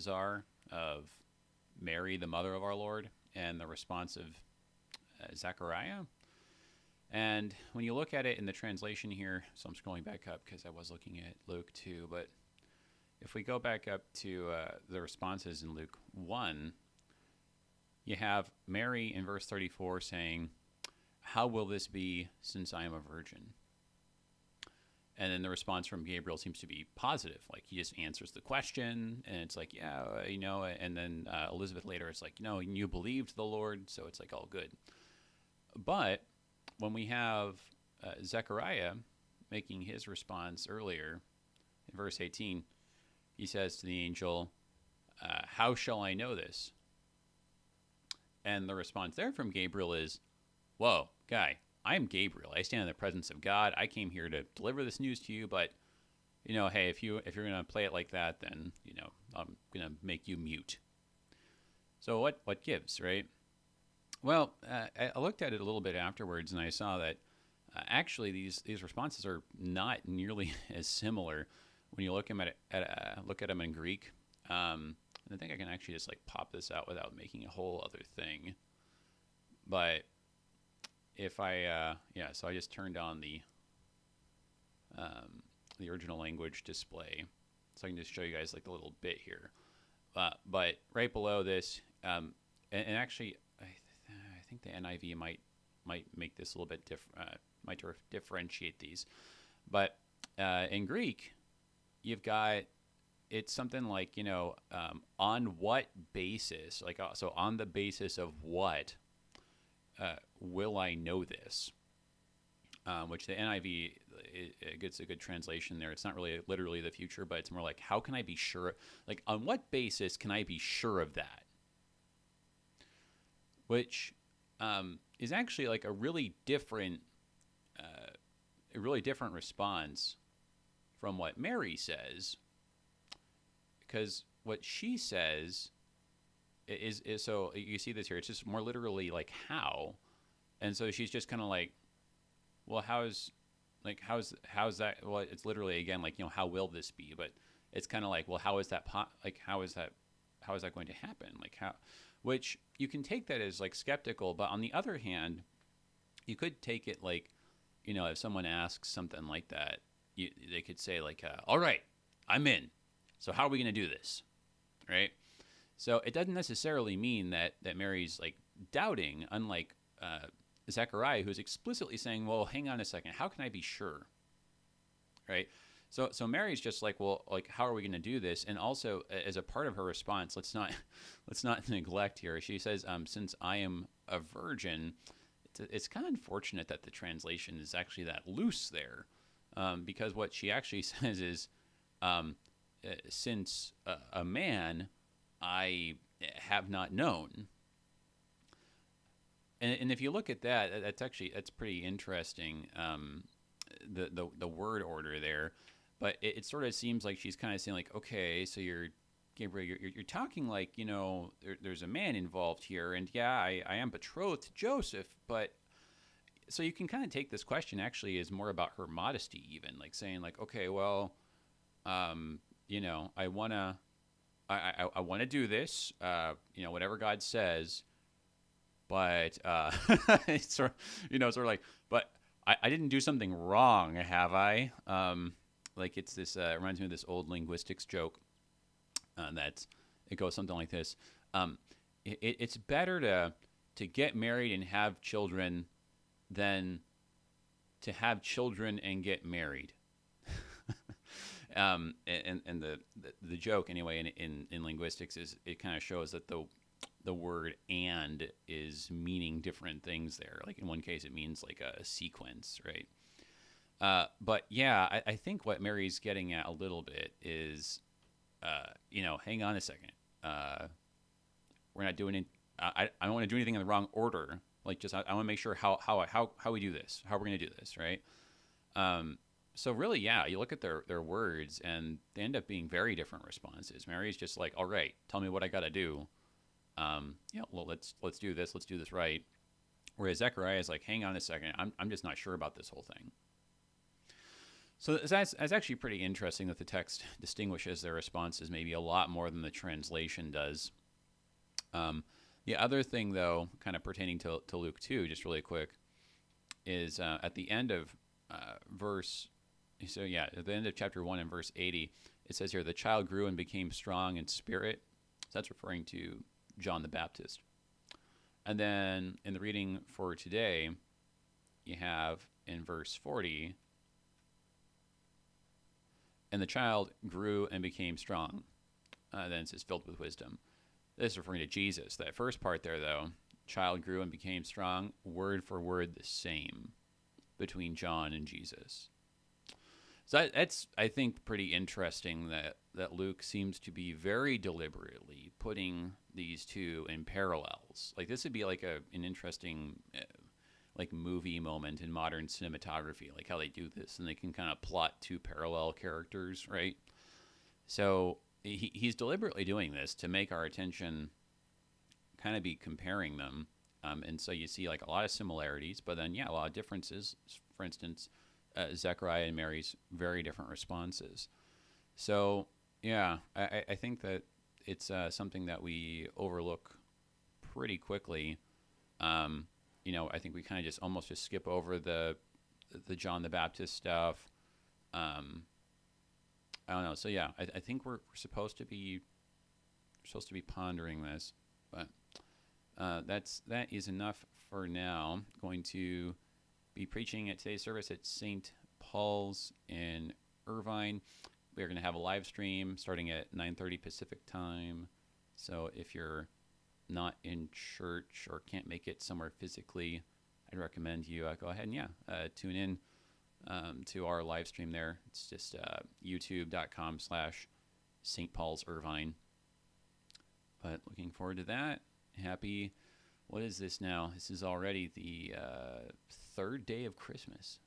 are of Mary, the mother of our Lord, and the response of Zechariah. And when you look at it in the translation here, so I'm scrolling back up because I was looking at Luke 2, but if we go back up to the responses in Luke 1, you have Mary in verse 34 saying, "How will this be since I am a virgin?" And then the response from Gabriel seems to be positive. Like he just answers the question, and it's like, yeah, And then Elizabeth later, it's like, you believed the Lord, so it's like all good. But when we have Zechariah making his response earlier in verse 18, he says to the angel, "How shall I know this?" And the response there from Gabriel is, "Whoa, guy, I'm Gabriel. I stand in the presence of God. I came here to deliver this news to you, but hey, if you're gonna play it like that, then I'm gonna make you mute." So what gives, right? Well, I looked at it a little bit afterwards, and I saw that actually these responses are not nearly as similar when you look at them in Greek. And I think I can actually just like pop this out without making a whole other thing. But if I so I just turned on the original language display, so I can just show you guys like the little bit here. But right below this, and actually, I think the NIV might make this a little bit different. Might differentiate these, but in Greek, you've got it's something like on what basis, like so on the basis of what will I know this? Which the NIV it gets a good translation there. It's not really literally the future, but it's more like how can I be sure? Like on what basis can I be sure of that? Which is actually like a really different response from what Mary says, because what she says is so you see this here. It's just more literally like how, and so she's just kind of like, well, how's that? Well, it's literally again like how will this be? But it's kind of like, well, how is that how is that going to happen? Like how, which you can take that as like skeptical, but on the other hand, you could take it like, if someone asks something like that, they could say like, all right, I'm in. So how are we going to do this? Right? So it doesn't necessarily mean that Mary's like doubting, unlike Zechariah, who's explicitly saying, well, hang on a second, how can I be sure? Right? So Mary's just like, well, like, how are we going to do this? And also, as a part of her response, let's not neglect here. She says, since I am a virgin, it's kind of unfortunate that the translation is actually that loose there, because what she actually says is, since a man I have not known. And if you look at that, that's pretty interesting. The word order there, but it sort of seems like she's kind of saying like, okay, so you're Gabriel, you're talking like there's a man involved here, and yeah, I am betrothed to Joseph, but so you can kind of take this question actually as more about her modesty, even like saying like, okay, well, I wanna do this, whatever God says, but it's sort of like, but I didn't do something wrong, have I? Like it's this it reminds me of this old linguistics joke that it goes something like this. It's better to get married and have children than to have children and get married. And the joke anyway in linguistics is it kind of shows that the word "and" is meaning different things there. Like in one case, it means like a sequence, right? But yeah, I think what Mary's getting at a little bit is, hang on a second. We're not doing it. I don't want to do anything in the wrong order. Like just I want to make sure how we do this, how we're going to do this, right? So really, yeah, you look at their words, and they end up being very different responses. Mary's just like, all right, tell me what I got to do. Well, let's do this. Let's do this right. Whereas Zechariah is like, hang on a second, I'm just not sure about this whole thing. So that's actually pretty interesting that the text distinguishes their responses maybe a lot more than the translation does. Um, the other thing, though, kind of pertaining to Luke 2, just really quick, is at the end of verse, so yeah, at the end of chapter 1 and verse 80, it says here, the child grew and became strong in spirit. So that's referring to John the Baptist. And then in the reading for today, you have in verse 40, and the child grew and became strong. Then it says filled with wisdom. This is referring to Jesus. That first part there, though, child grew and became strong, word for word the same between John and Jesus. So that's, I think, pretty interesting that Luke seems to be very deliberately putting these two in parallels. Like this would be like an interesting like movie moment in modern cinematography, like how they do this, and they can kind of plot two parallel characters, right? So he's deliberately doing this to make our attention kind of be comparing them. And so you see like a lot of similarities, but then, yeah, a lot of differences. For instance, Zechariah and Mary's very different responses. So, yeah, I think that it's something that we overlook pretty quickly. I think we kind of just almost just skip over the John the Baptist stuff. I don't know. So yeah, I think we're supposed to be pondering this, but that is enough for now. I'm going to be preaching at today's service at St. Paul's in Irvine. We are going to have a live stream starting at 9:30 Pacific time. So if you're not in church or can't make it somewhere physically, I'd recommend you go ahead and tune in to our live stream there. It's just youtube.com/St. Paul's Irvine. But looking forward to that. Happy, what is this now? This is already the third day of Christmas.